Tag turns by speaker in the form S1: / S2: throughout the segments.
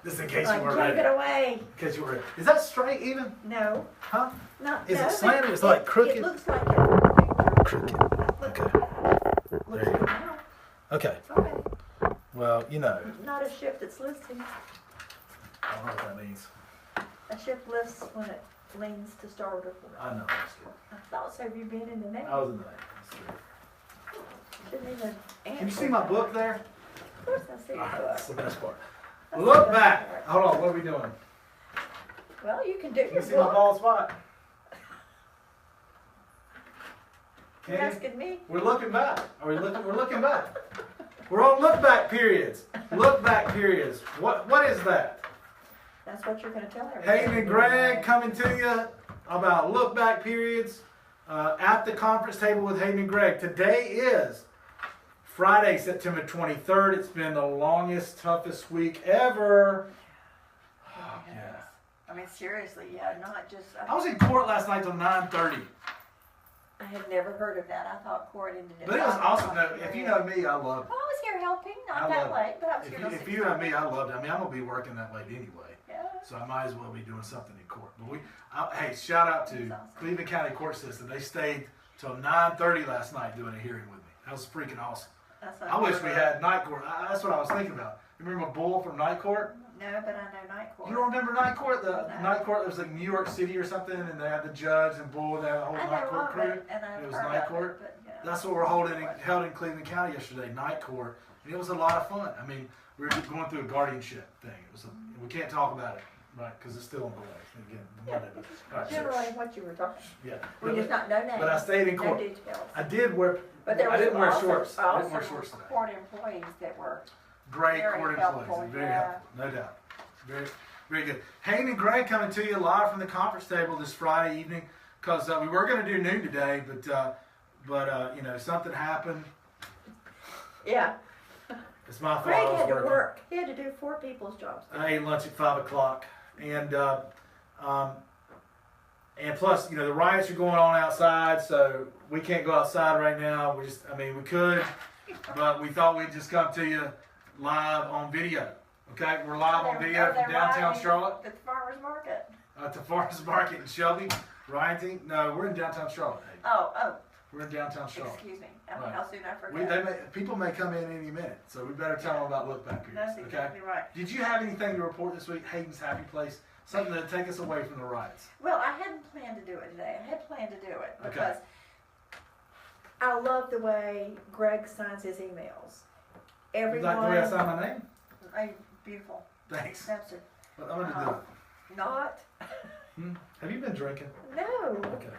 S1: Just in case you weren't
S2: Take
S1: ready.
S2: it away.
S1: In case you were ready. Is that straight even?
S2: No.
S1: Huh?
S2: No.
S1: Is
S2: no,
S1: it slanted? It's like crooked?
S2: It looks like it.
S1: Crooked. Okay. There you go.
S2: Now.
S1: Okay.
S2: Okay.
S1: Well, you know.
S2: Not a ship that's listing.
S1: I don't know what that means.
S2: A ship lists when it leans to starboard or port.
S1: I know. That's good.
S2: I thought so. Have you been in the Navy?
S1: I was in the Navy. That's good.
S2: Shouldn't even answer.
S1: Can you see my book there?
S2: Of course I see your
S1: All right,
S2: book.
S1: that's the best part.
S2: That's
S1: Look
S2: the best
S1: back.
S2: part.
S1: Hold on. What are we doing?
S2: Well, you can do
S1: Can you
S2: your
S1: see my
S2: book.
S1: bald spot?
S2: You're
S1: Can you?
S2: asking me?
S1: We're looking back. Are we looking? We're looking back. We're on look back periods. Look back periods. What is that?
S2: That's what you're going to tell everybody.
S1: Hayden and Greg coming to you about look back periods at the conference table with Hayden and Greg. Today is Friday, September 23rd. It's been the longest, toughest week ever. Oh, yeah.
S2: I mean, seriously, yeah, not just.
S1: I was in court last night till 9:30.
S2: I had never heard of that. I thought court ended at
S1: But it was
S2: 5
S1: awesome.
S2: o'clock.
S1: Though. If you know me, I love
S2: Well, I was here helping,
S1: I
S2: not that
S1: love
S2: late, but I was
S1: it.
S2: here till
S1: If you know me, I loved it. I mean, I'm going to be working that late anyway.
S2: Yeah.
S1: So I might as well be doing something in court. But hey, shout out to
S2: That's awesome.
S1: Cleveland County Court System. They stayed till 9:30 last night doing a hearing with me. That was freaking awesome.
S2: That's
S1: I wish we had night court. That's what I was thinking about. You remember Bull from night court?
S2: No, but I know night court.
S1: You don't remember night court? The
S2: No.
S1: night court was like New York City or something, and they had the judge and Bull. They had a whole
S2: I
S1: night
S2: know
S1: court
S2: of
S1: crew.
S2: it, and I've
S1: It was
S2: heard
S1: night
S2: of
S1: court.
S2: it, but, yeah.
S1: That's what we're held in Cleveland County yesterday, night court, and it was a lot of fun. I mean, we were just going through a guardianship thing. We can't talk about it, right? Because it's still ongoing. Again, Monday. All right, so-
S2: Generally, what you were talking.
S1: yeah.
S2: We just not no names.
S1: But I stayed in
S2: no
S1: court.
S2: details.
S1: I did wear.
S2: But there
S1: I didn't wear
S2: also,
S1: shorts. I didn't wear
S2: also
S1: shorts today.
S2: court employees that were.
S1: Great
S2: Very
S1: court
S2: helpful,
S1: employees. Very
S2: yeah.
S1: helpful, no doubt. Very, very good. Hayden and Greg coming to you live from the conference table this Friday evening because we were going to do noon today, but you know, something happened.
S2: Yeah.
S1: It's my fault.
S2: Greg
S1: I was
S2: had to
S1: working.
S2: work. He had to do 4 people's jobs.
S1: I ate lunch at 5 o'clock, and plus, you know, the riots are going on outside, so we can't go outside right now. We could, but we thought we'd just come to you live on video. Okay, we're live on video from downtown Charlotte
S2: At the farmer's market.
S1: at the farmers market in Shelby. Rioting? No, we're in downtown Charlotte. Hey,
S2: Oh,
S1: we're in downtown Charlotte.
S2: excuse me. I mean,
S1: Right.
S2: how soon I forgot.
S1: People may come in any minute, so we better tell them about look back periods.
S2: That's
S1: Okay.
S2: exactly right.
S1: Did you have anything to report this week? Hayden's happy place, something to take us away from the riots.
S2: Well, I hadn't planned to do it today. I had planned to do it
S1: Okay.
S2: because I love the way Greg signs his emails.
S1: You
S2: Everyone.
S1: like the way I sign my name?
S2: Beautiful.
S1: Thanks.
S2: That's it.
S1: But I'm gonna do it.
S2: Not.
S1: Have you been drinking?
S2: No.
S1: Okay.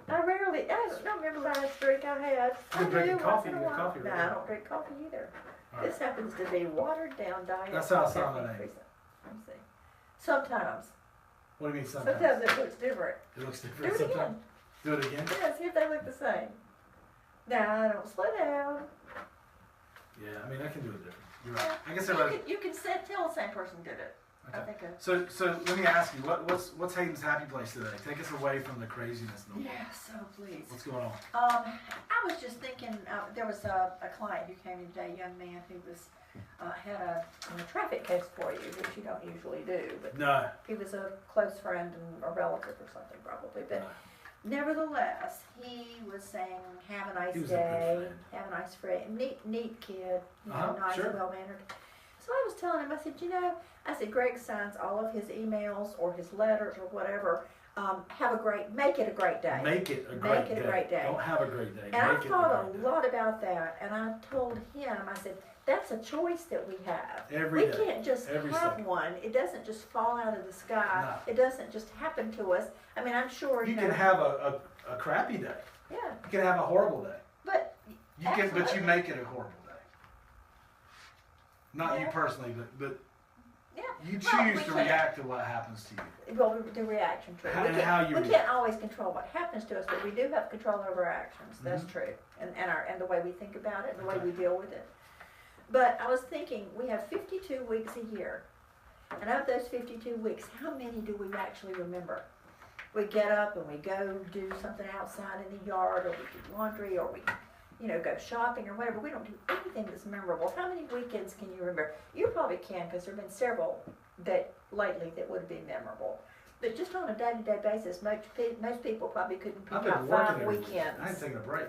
S2: I rarely. I don't remember the last drink I had.
S1: You're
S2: I
S1: drinking
S2: do
S1: coffee,
S2: once in a
S1: you got
S2: while.
S1: coffee
S2: No,
S1: right
S2: I
S1: now.
S2: don't drink coffee either.
S1: All
S2: This happens to be watered down diet.
S1: That's how I sign
S2: coffee
S1: my name.
S2: free. Let me see. Sometimes.
S1: What do you mean sometimes?
S2: Sometimes it looks different.
S1: It looks
S2: Do
S1: different
S2: it
S1: sometimes.
S2: again.
S1: Do it again?
S2: Yeah, see if they look the same. Now, don't slow down.
S1: Yeah, I mean I can do it different. You're right. I guess everybody.
S2: You can tell the same person did it. I
S1: Okay.
S2: think.
S1: So let me ask you, what's Hayden's happy place today? Take us away from the craziness in the world.
S2: Yes, oh please.
S1: What's going on?
S2: I was just thinking, there was a client who came in today, a young man who was had a traffic case for you, which you don't usually do, but
S1: No.
S2: he was a close friend and a relative or something probably. But nevertheless, he was saying, "Have a nice
S1: He was a good
S2: day.
S1: friend.
S2: Have a nice friend. Neat kid. You know,
S1: Uh-huh,
S2: nice
S1: sure.
S2: and well mannered." So I was telling him, I said, Greg signs all of his emails or his letters or whatever. Make it a great day.
S1: Make it a great day. Don't have a great day.
S2: And I
S1: Make it
S2: thought
S1: a
S2: a
S1: great day.
S2: lot about that, and I told him, I said, that's a choice that we have.
S1: Every
S2: We
S1: day.
S2: can't just
S1: Every
S2: have
S1: second.
S2: one. It doesn't just fall out of the sky.
S1: No.
S2: It doesn't just happen to us. I mean, I'm sure,
S1: You can have a crappy day.
S2: yeah,
S1: You can have a horrible day.
S2: but
S1: But you
S2: absolutely.
S1: make it a horrible day. Not you
S2: Yeah.
S1: personally, but
S2: Yeah.
S1: you
S2: Well,
S1: choose
S2: we
S1: to
S2: can't.
S1: react to what happens to you.
S2: Well, the reaction to it.
S1: And how you
S2: we
S1: react.
S2: can't always control what happens to us, but we do have control over our actions. That's
S1: Mhm.
S2: true, and the way we think about it, and the way
S1: Okay.
S2: we deal with it. But I was thinking, we have 52 weeks a year, and of those 52 weeks, how many do we actually remember? We get up and we go do something outside in the yard, or we do laundry, or we go shopping or whatever. We don't do anything that's memorable. How many weekends can you remember? You probably can, because there have been several that lately that would be memorable. But just on a day-to-day basis, most people probably couldn't pick
S1: I've been
S2: out
S1: working
S2: 5
S1: every week.
S2: weekends.
S1: I ain't taking a break.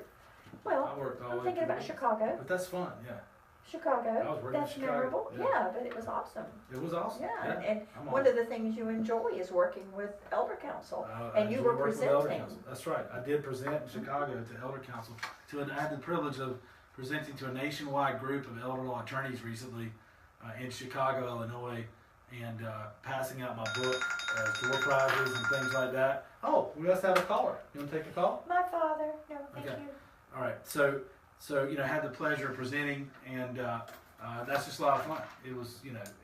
S2: Well,
S1: I worked all
S2: I'm
S1: week
S2: thinking
S1: every
S2: about
S1: week.
S2: Chicago.
S1: But that's fun, yeah. I
S2: Chicago,
S1: was working in
S2: that's
S1: Chicago,
S2: memorable.
S1: yeah.
S2: Yeah, but it was awesome.
S1: It was awesome.
S2: Yeah, and
S1: I'm on
S2: one
S1: it.
S2: of the things you enjoy is working with Elder Council,
S1: I
S2: and you
S1: enjoy
S2: were
S1: working with Elder
S2: presenting.
S1: Council. That's right. I did present in Chicago to Elder Council. I had the privilege of presenting to a nationwide group of elder law attorneys recently in Chicago, Illinois, and passing out my book as door prizes and things like that. Oh, we must have a caller. You want to take a call?
S2: My father, no, thank
S1: Okay.
S2: you.
S1: All right. So had the pleasure of presenting, and that's just a lot of fun. It was,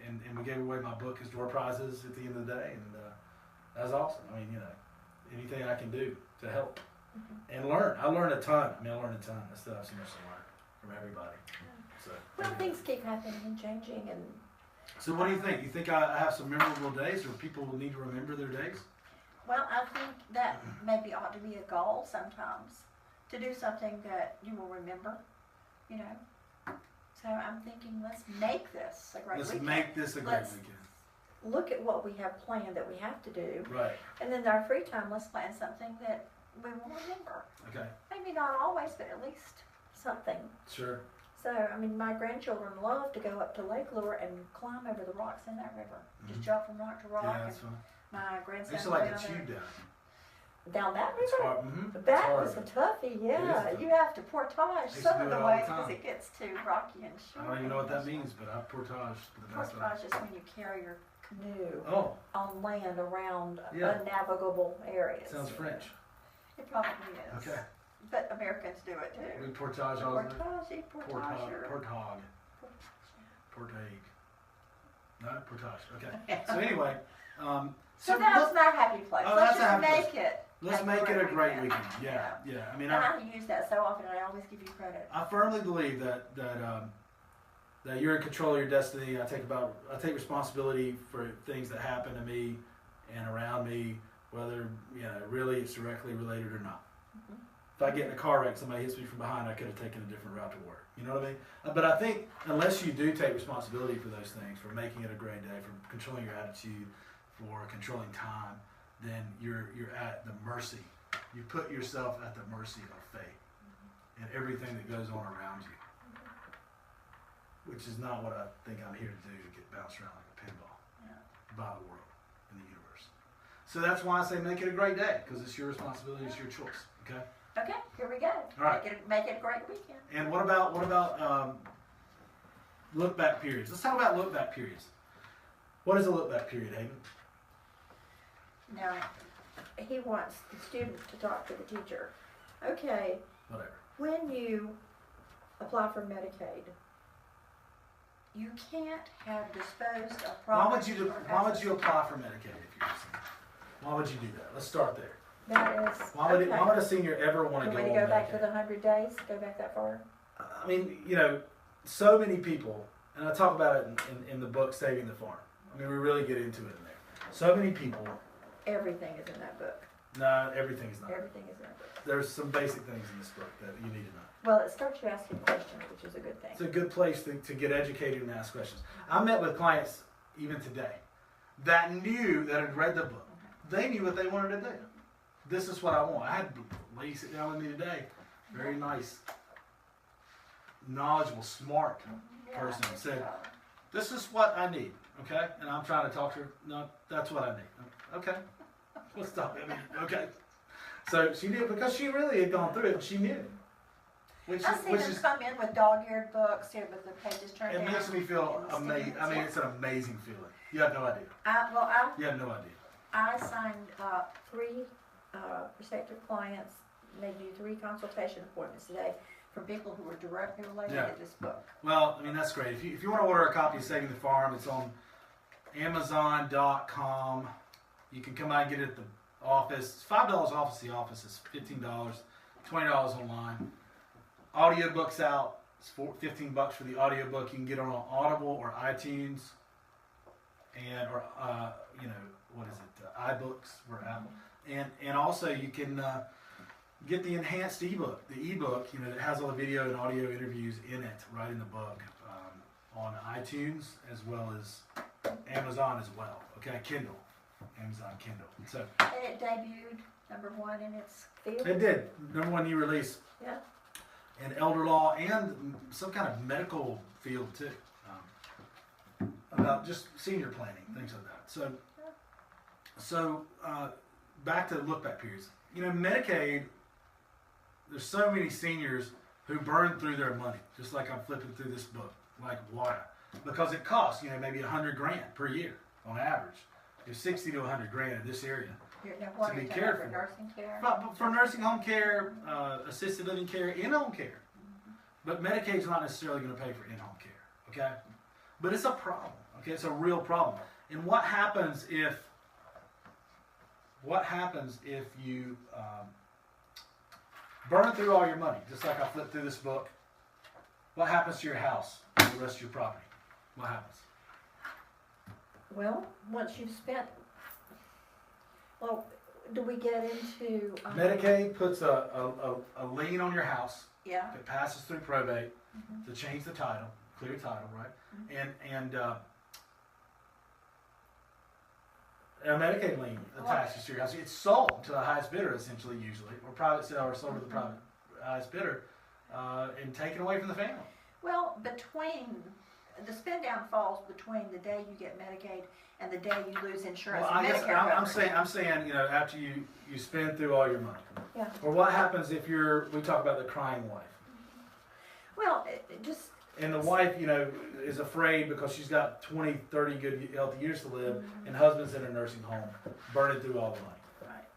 S1: and we gave away my book as door prizes at the end of the day, and that was awesome. I mean, anything I can do to help and learn. I learned a ton. I learned a ton. I still have so much to learn from everybody. So,
S2: Well, things keep happening and changing, and
S1: so what do you think? You think I have some memorable days, or people will need to remember their days?
S2: well, I think that maybe ought to be a goal sometimes, to do something that you will remember, So I'm thinking, let's make this a great
S1: Let's
S2: weekend.
S1: make this a great
S2: Let's-
S1: weekend.
S2: Look at what we have planned that we have to do,
S1: Right.
S2: and then our free time, let's plan something that we will remember.
S1: Okay.
S2: Maybe not always, but at least something.
S1: Sure.
S2: So, my grandchildren love to go up to Lake Lure and climb over the rocks in that river. Just
S1: Mhm.
S2: jump from rock to rock.
S1: Yeah, that's
S2: and
S1: fun.
S2: my
S1: I
S2: grandson
S1: used to like
S2: down
S1: to
S2: there.
S1: tube down.
S2: Down that
S1: It's
S2: river?
S1: hard. Mm-hmm.
S2: That was a toughie, yeah.
S1: tough.
S2: You have to portage
S1: to
S2: some
S1: do
S2: of
S1: it
S2: the
S1: all
S2: way
S1: the time.
S2: because it gets too rocky and
S1: I
S2: short.
S1: don't even know what that means, but I portage for the best of
S2: Portage is when you carry your canoe
S1: Oh,
S2: on land around
S1: Yeah.
S2: unnavigable areas.
S1: sounds French.
S2: It probably is.
S1: Okay.
S2: But Americans do it
S1: We
S2: too.
S1: portage all the
S2: Portage, portager.
S1: Portage. Portage. No, portage. Okay. So anyway,
S2: So that's my happy place.
S1: Oh,
S2: Let's
S1: that's a
S2: just
S1: happy
S2: make it.
S1: let's make it a great weekend. Yeah, yeah.
S2: And I use that so often, and I always give you credit.
S1: I firmly believe that you're in control of your destiny. I take responsibility for things that happen to me and around me, whether really it's directly related or not.
S2: Mhm.
S1: If I get in a car wreck, somebody hits me from behind, I could have taken a different route to work. You know what I mean? But I think unless you do take responsibility for those things, for making it a great day, for controlling your attitude, for controlling time, then you're at the mercy. You put yourself at the mercy of fate and everything that goes on around you, which is not what I think I'm here to do, to get bounced around like a pinball by the world and the universe. So that's why I say make it a great day, because it's your responsibility, it's your choice. Okay.
S2: Okay, here we go.
S1: All right.
S2: Make it a great weekend.
S1: And what about look back periods? Let's talk about look back periods. What is a look back period, Hayden?
S2: Now, he wants the student to talk to the teacher. Okay,
S1: Whatever.
S2: when you apply for Medicaid, you can't have disposed of
S1: Why
S2: property.
S1: would you apply for Medicaid if you're a senior? Why would you do that? Let's start there.
S2: That is,
S1: Why would
S2: okay.
S1: a senior ever want to
S2: You
S1: go
S2: want
S1: on
S2: to go back to
S1: Medicaid?
S2: the 100 days? Go back that far?
S1: I mean, so many people, and I talk about it in the book Saving the Farm. I mean, we really get into it in there. So many people.
S2: Everything is in that book.
S1: No, everything's not.
S2: Everything is in that book.
S1: There's some basic things in this book that you need to know.
S2: Well, it starts you asking questions, which is a good thing.
S1: It's a good place to get educated and ask questions. I met with clients even today that had read the book. They knew what they wanted to do. This is what I want. I had a lady sit down with me today, very nice, knowledgeable, smart person, and said, "This is what I need." Okay, and I'm trying to talk to her. No, that's what I need. Okay, we'll stop. Okay. So she did, because she really had gone through it and she knew.
S2: I see them come in with dog-eared books here with the pages turned
S1: It
S2: down.
S1: makes me feel
S2: and the
S1: amazing.
S2: students,
S1: I mean,
S2: yeah.
S1: it's an amazing feeling. You have no idea. You have no idea.
S2: I signed up 3 prospective clients, made you 3 consultation appointments today for people who were directly related
S1: Yeah.
S2: to this book.
S1: Well, I mean, that's great. If you want to order a copy of Saving the Farm, it's on Amazon.com. You can come out and get it at the office. It's $5 off at the office. It's $15, $20 online. Audiobook's out. It's $15 for the audiobook. You can get it on Audible or iTunes, or what is it? iBooks or Apple. And also you can get the enhanced ebook. The ebook, you know, that has all the video and audio interviews in it, right in the book, on iTunes as well as Amazon as well. Okay, Kindle, Amazon Kindle. So
S2: And it debuted #1 in its field.
S1: it did #1 new release
S2: Yeah.
S1: in elder law and some kind of medical field too, about just senior planning, things like that. So back to look back periods. You know, Medicaid. There's so many seniors who burn through their money, just like I'm flipping through this book, like water, because it costs, you know, maybe $100 grand per year on average. There's 60 to 100 grand in this area.
S2: Now, what
S1: To
S2: are
S1: be
S2: you talking
S1: careful.
S2: about for nursing care?
S1: But for nursing home care, assisted living care, in-home care. But Medicaid's not necessarily going to pay for in-home care, okay? But it's a problem, okay? It's a real problem. And what happens if you burn through all your money, just like I flipped through this book? What happens to your house and the rest of your property? What happens?
S2: Well, once you've spent, well, do we get into?
S1: Medicaid puts a lien on your house.
S2: Yeah.
S1: It passes through probate to change the title, clear title, right? And a Medicaid lien attaches to your house. It's sold to the highest bidder, essentially, usually, or private sale, or sold to the private highest bidder, and taken away from the family.
S2: Well, the spin down falls between the day you get Medicaid and the day you lose insurance.
S1: Well,
S2: and
S1: I guess
S2: Medicare
S1: I'm
S2: coverage.
S1: saying, you know, after you spend through all your money.
S2: Yeah.
S1: Or what happens if we talk about the crying wife.
S2: Well, it just.
S1: And the wife, you know, is afraid because she's got 20, 30 good healthy years to live, and husband's in a nursing home, burning through all the money.
S2: Right.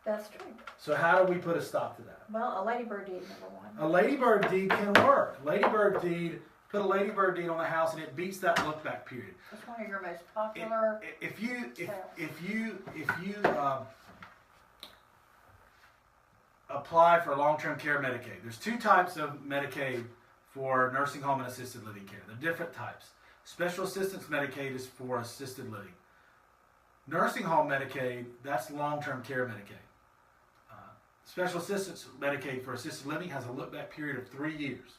S2: That's true.
S1: So how do we put a stop to that?
S2: Well, a ladybird deed #1.
S1: A ladybird deed can work. Ladybird deed, put a ladybird deed on the house, and it beats that look back period.
S2: It's one of your most popular.
S1: If you apply for long-term care Medicaid, there's two types of Medicaid for nursing home and assisted living care. They're different types. Special assistance Medicaid is for assisted living. Nursing home Medicaid, that's long-term care Medicaid. Special assistance Medicaid for assisted living has a look-back period of 3 years.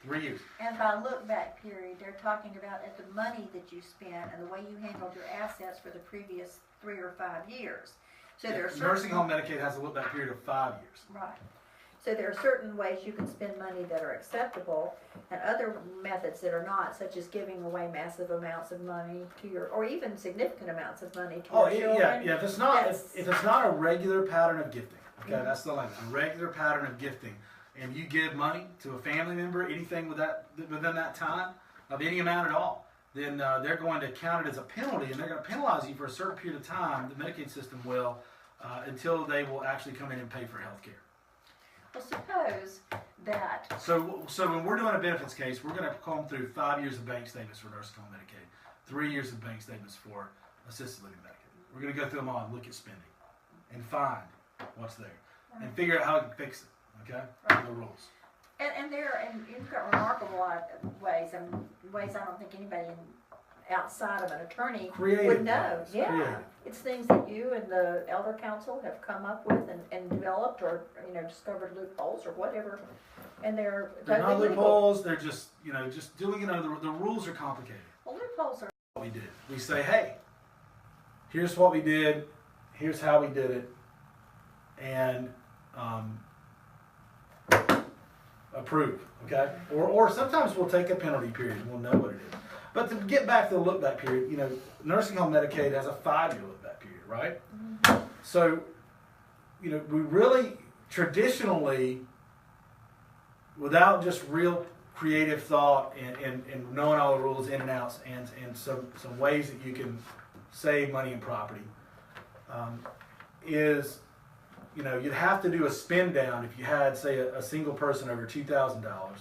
S1: 3 years.
S2: And by look back period, they're talking about at the money that you spent and the way you handled your assets for the previous 3 or 5 years. So there are certain,
S1: Nursing home Medicaid has a look-back period of 5 years.
S2: right. So there are certain ways you can spend money that are acceptable, and other methods that are not, such as giving away massive amounts of money to your, or even significant amounts of money to your children.
S1: Yeah. If it's not a regular pattern of gifting, okay, that's the language. A regular pattern of gifting, and you give money to a family member, anything within that time, of any amount at all, then they're going to count it as a penalty, and they're going to penalize you for a certain period of time. The Medicaid system will, until they will actually come in and pay for health care.
S2: Well, suppose that.
S1: So when we're doing a benefits case, we're going to comb through 5 years of bank statements for nursing home Medicaid, 3 years of bank statements for assisted living Medicaid. We're going to go through them all and look at spending, and find what's there, and figure out how we can fix it. Okay,
S2: Right.
S1: the rules.
S2: And you've got remarkable ways, and ways I don't think anybody outside of an attorney
S1: Creative
S2: would know.
S1: ways.
S2: Yeah,
S1: Creative.
S2: it's things that you and the elder council have come up with and developed, or discovered loopholes or whatever, and they're
S1: They're not
S2: totally legal.
S1: loopholes. They're just just doing the rules are complicated.
S2: Well, loopholes are.
S1: What we did, we say, hey, here's what we did, here's how we did it, and approve. Okay, or sometimes we'll take a penalty period and we'll know what it is. But to get back to the look back period, nursing home Medicaid has a 5-year look back period, right? Mm-hmm. So, we really traditionally, without just real creative thought and knowing all the rules in and outs and some ways that you can save money and property, is you'd have to do a spin down if you had, say, a single person over $2,000.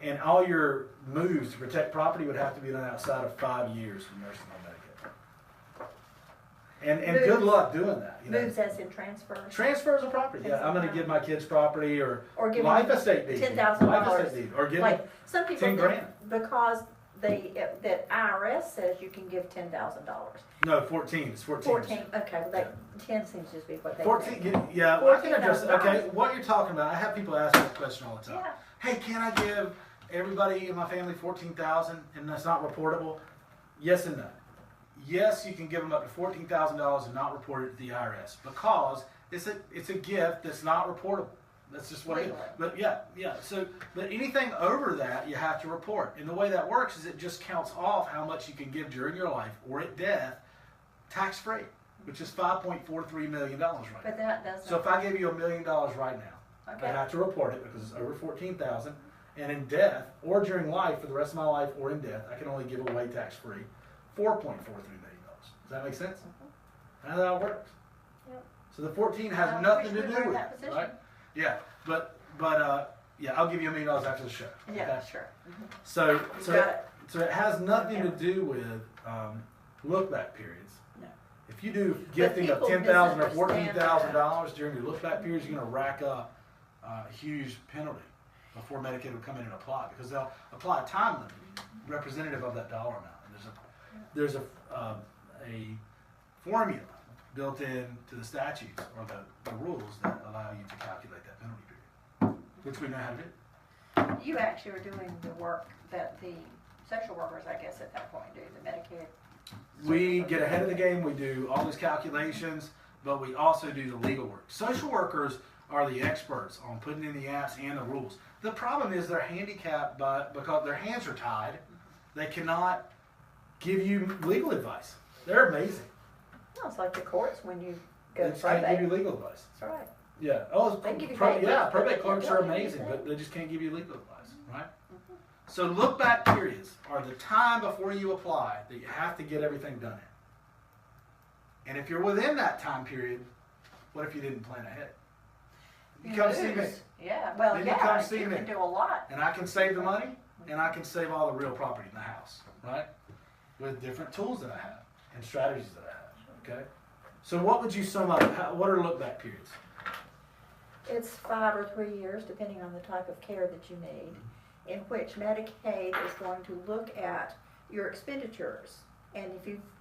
S1: And all your moves to protect property would have to be done outside of 5 years from nursing home Medicaid. And good luck doing that.
S2: Moves as in transfers.
S1: Transfers of property. Yeah, I'm going to give my kids property or
S2: give
S1: life estate deed.
S2: $10,000.
S1: Life estate deed. Or give
S2: Like some people
S1: $10,000.
S2: think because that IRS says you can give $10,000.
S1: No, 14. It's 14.
S2: 14, okay, well, 10 seems to be what they
S1: 14,
S2: think.
S1: yeah, I can address it.
S2: $14,000.
S1: Okay, what you're talking about, I have people ask that question all the time.
S2: Yeah.
S1: Hey, can I give everybody in my family 14,000 and that's not reportable? Yes and no. Yes, you can give them up to $14,000 and not report it to the IRS because it's a gift that's not reportable. That's just what it is. But yeah. So, but anything over that, you have to report. And the way that works is it just counts off how much you can give during your life or at death, tax-free, which is $5.43 million right now.
S2: But that doesn't.
S1: So if I gave you $1 million right now,
S2: Okay.
S1: I have to report it because it's over 14,000. And in death or during life, for the rest of my life or in death, I can only give away tax-free $4.43 million. Does that make sense? That's how it works.
S2: Yep.
S1: So the 14 has
S2: I
S1: nothing to
S2: wish we
S1: do
S2: were in
S1: with
S2: that
S1: it,
S2: position.
S1: right? Yeah, but yeah, I'll give you $1 million after the show.
S2: Yeah,
S1: okay?
S2: sure.
S1: So
S2: got
S1: it has nothing to do with look-back periods.
S2: No.
S1: If you do gifting of
S2: people
S1: $10,000 or
S2: misunderstand
S1: $14,000 during your look-back periods, you're going to rack up a huge penalty before Medicaid will come in and apply because they'll apply a time limit representative of that dollar amount. And there's a formula built into the statutes or the rules that allow you to calculate that penalty period, which we know how to do.
S2: You actually are doing the work that the social workers, I guess, at that point do, the Medicaid.
S1: We get ahead of the game, we do all these calculations, but we also do the legal work. Social workers are the experts on putting in the apps and the rules. The problem is they're handicapped because their hands are tied. They cannot give you legal advice. They're amazing.
S2: No, it's like the courts when you go
S1: They
S2: to
S1: just can't give you
S2: probate.
S1: legal advice.
S2: That's right.
S1: Yeah. Oh,
S2: They give you
S1: probate
S2: legal
S1: clerks
S2: advice,
S1: are
S2: but they
S1: amazing,
S2: can't
S1: but they just can't give you legal advice, right?
S2: Mm-hmm.
S1: So look back periods are the time before you apply that you have to get everything done in. And if you're within that time period, what if you didn't plan ahead? You come see me,
S2: Yeah, well,
S1: Then you come
S2: yeah,
S1: see
S2: you
S1: me.
S2: can do a lot.
S1: and I can save the money, and I can save all the real property in the house, right? With different tools that I have and strategies that I have, okay? So what would you sum up? What are look back periods?
S2: It's 5 or 3 years, depending on the type of care that you need, in which Medicaid is going to look at your expenditures. And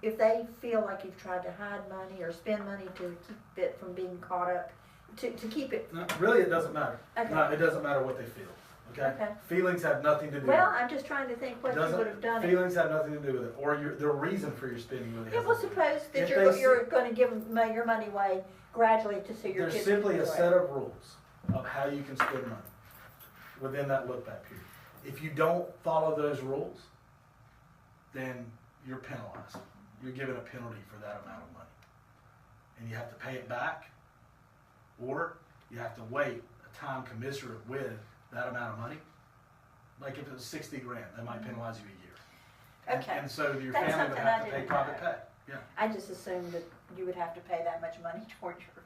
S2: if they feel like you've tried to hide money or spend money to keep it from being caught up, to keep it.
S1: No, really, it doesn't matter.
S2: Okay.
S1: No, it doesn't matter what they feel, okay?
S2: Okay.
S1: Feelings have nothing to do
S2: Well,
S1: with it.
S2: I'm just trying to think what you
S1: Doesn't-
S2: would have done.
S1: Feelings have nothing to do with it, or the reason for your spending really
S2: Yeah,
S1: has
S2: well,
S1: nothing to do
S2: suppose that
S1: If
S2: you're,
S1: they
S2: you're going to give your money away gradually to see your
S1: There's
S2: kids.
S1: simply a
S2: do it.
S1: set of rules of how you can spend money within that look back period. If you don't follow those rules, then you're penalized. You're given a penalty for that amount of money. And you have to pay it back, or you have to wait a time commensurate with that amount of money. Like if it was 60 grand, they might penalize you a year.
S2: Okay.
S1: And so your
S2: That's
S1: family would
S2: something
S1: have
S2: I
S1: to pay
S2: didn't
S1: private
S2: know.
S1: pay. Yeah.
S2: I just assumed that you would have to pay that much money toward your.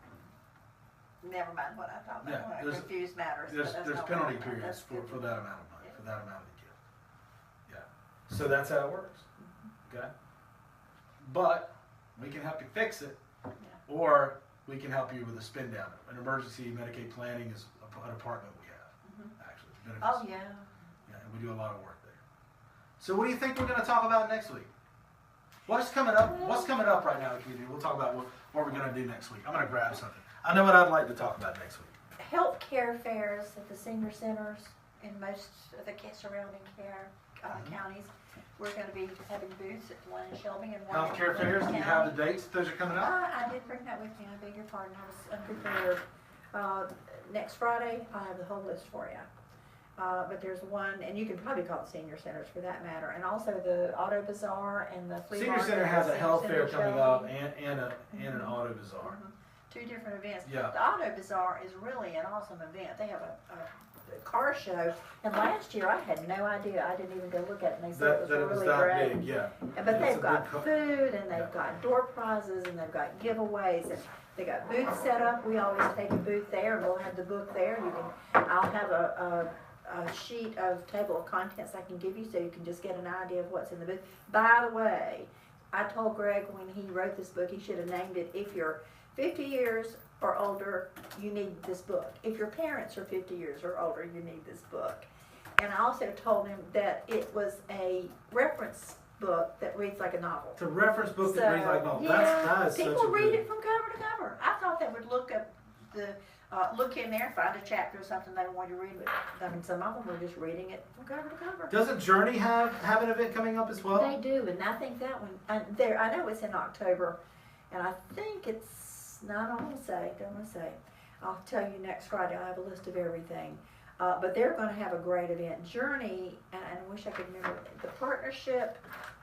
S2: Never mind what I thought.
S1: Yeah,
S2: That
S1: there's-
S2: confused matters. but
S1: There's
S2: that's
S1: there's
S2: not
S1: penalty
S2: what I thought.
S1: periods
S2: That's
S1: for
S2: good.
S1: that amount of money,
S2: Yeah.
S1: for that amount of the gift. Yeah. So that's how it works. Okay? But we can help you fix it, or we can help you with a spin down. An emergency Medicaid planning is a department we have, actually. Benefits.
S2: Oh, yeah.
S1: Yeah, and we do a lot of work there. So what do you think we're going to talk about next week? What's coming up? What's coming up right now in the community? We'll talk about what we're going to do next week. I'm going to grab something. I know what I'd like to talk about next week.
S2: Health care fairs at the senior centers in most of the surrounding counties. We're going to be having booths at one in Shelby and one in
S1: Healthcare fairs, do you have the dates? Those are coming up?
S2: I did bring that with me. I beg your pardon. I was unprepared. Next Friday, I'll have the whole list for you. But there's one, and you can probably call the senior centers for that matter, and also the auto bazaar and the flea
S1: Senior
S2: market
S1: Center
S2: at
S1: has
S2: the
S1: a
S2: Senior
S1: health
S2: Center
S1: fair
S2: in
S1: coming
S2: Shelby.
S1: up and an auto bazaar.
S2: Mhm. Two different events.
S1: Yeah.
S2: The auto bazaar is really an awesome event. They have a car show, and last year I had no idea. I didn't even go look at it, and they said it was
S1: That it was
S2: really
S1: that
S2: great.
S1: big, yeah.
S2: But
S1: It's a
S2: they've
S1: big
S2: got
S1: co-
S2: food, and they've
S1: Yeah.
S2: got door prizes, and they've got giveaways, and they got booths set up. We always take a booth there, and we'll have the book there. I'll have a sheet of table of contents I can give you, so you can just get an idea of what's in the booth. By the way, I told Greg when he wrote this book, he should have named it, "If you're 50 years or older, you need this book. If your parents are 50 years or older, you need this book." And I also told him that it was a reference book that reads like a novel.
S1: It's a reference book that reads like a novel. That is
S2: people
S1: such a
S2: read
S1: good...
S2: it from cover to cover. I thought they would look up the look in there, find a chapter or something they wanted to read, but I mean, some of them were just reading it from cover to cover.
S1: Doesn't Journey have an event coming up as well?
S2: They do, and I think that one, I know it's in October, and I think it's, no, I don't want to say, I'll tell you next Friday, I'll have a list of everything. But they're going to have a great event. Journey, and I wish I could remember, the Partnership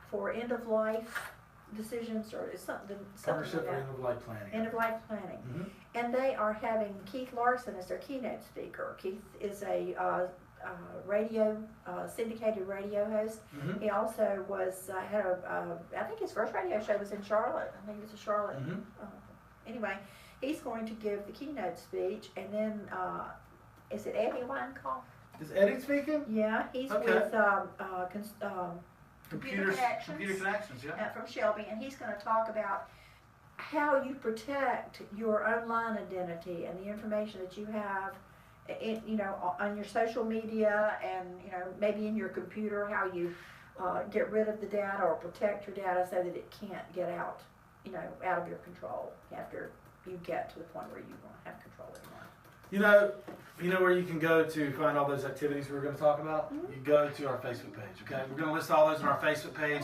S2: for End of Life Decisions, or something
S1: Partnership
S2: like
S1: for
S2: that.
S1: End of Life Planning.
S2: End of Life Planning.
S1: Mm-hmm.
S2: And they are having Keith Larson as their keynote speaker. Keith is a syndicated radio host.
S1: Mm-hmm.
S2: He also was had I think his first radio show was in Charlotte. I think it was in Charlotte.
S1: Mm-hmm.
S2: Anyway, he's going to give the keynote speech, and then is it Eddie Weinkoff?
S1: Is Eddie speaking?
S2: Yeah, he's
S1: Okay.
S2: with
S1: Computer Connections, yeah.
S2: from Shelby, and he's going to talk about how you protect your online identity and the information that you have, on your social media, and maybe in your computer, how you get rid of the data or protect your data so that it can't get out, out of your control after you get to the point where you won't have control anymore.
S1: You know where you can go to find all those activities we're going to talk about?
S2: Mm-hmm.
S1: You go to our Facebook page, okay? We're going to list all those on our Facebook page.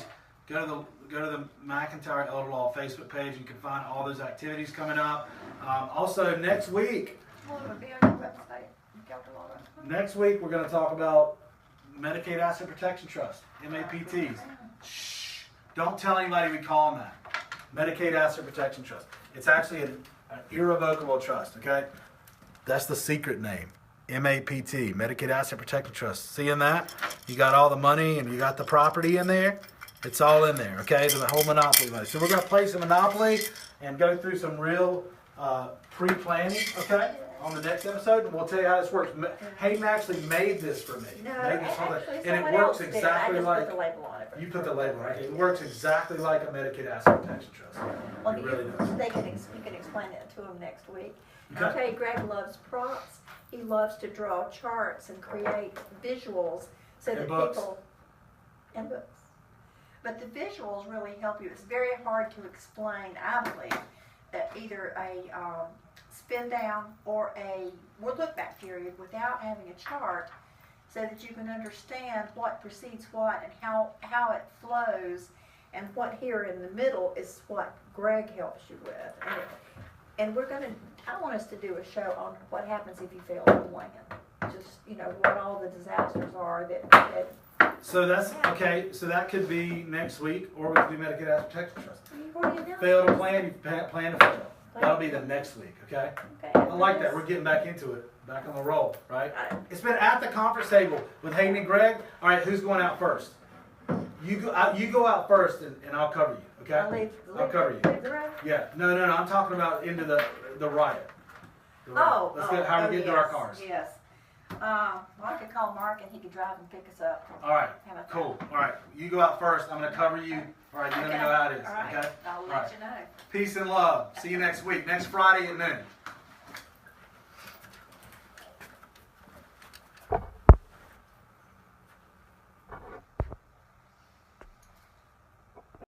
S1: Go to the McIntyre Elder Law Facebook page. You can find all those activities coming up. Also, next week, next week we're going to talk about Medicaid Asset Protection Trust, MAPTs. Shh! Don't tell anybody we call them that. Medicaid Asset Protection Trust. It's actually an irrevocable trust, okay? That's the secret name. MAPT, Medicaid Asset Protection Trust. Seeing that? You got all the money and you got the property in there. It's all in there, okay? The whole Monopoly money. So we're going to play some Monopoly and go through some real pre-planning, okay? On the next episode, and we'll tell you how this works. Hayden actually made this for me.
S2: No,
S1: Made this whole
S2: actually,
S1: thing. And
S2: someone
S1: it works
S2: else did.
S1: exactly
S2: I just
S1: like...
S2: put the label on it.
S1: You put the label on it. It works exactly like a Medicaid Asset Protection Trust.
S2: Well,
S1: It really does.
S2: you can explain it to him next week. And
S1: Okay.
S2: I'll tell you, Greg loves props. He loves to draw charts and create visuals so
S1: And
S2: that
S1: books.
S2: people and books. But the visuals really help you. It's very hard to explain, I believe, either a spin down or a look back period without having a chart, so that you can understand what precedes what and how it flows, and what here in the middle is what Greg helps you with. And I want us to do a show on what happens if you fail to plan. Just, what all the disasters are that
S1: So that's, okay, so that could be next week, or we could do Medicaid Asset Protection Trust.
S2: you've already announced.
S1: Fail to plan, you plan to fail. That'll be the next week, okay?
S2: Okay,
S1: I like that. We're getting back into it, back on the roll, right? It's been at the conference table with Hayden and Greg. All right, who's going out first? You go out first, and I'll cover you, okay? I'll cover you.
S2: Leave the room?
S1: Yeah, no, I'm talking about into the riot. The riot. Let's get how we get to our cars.
S2: Yes. Well, I could call Mark and he could drive and pick us up.
S1: All right,
S2: How about that?
S1: cool. All right, you go out first. I'm going to cover you. All right, you let me know how it is,
S2: All right.
S1: okay?
S2: I'll
S1: All
S2: let
S1: right.
S2: you know.
S1: Peace and love. See you next week, next Friday at noon.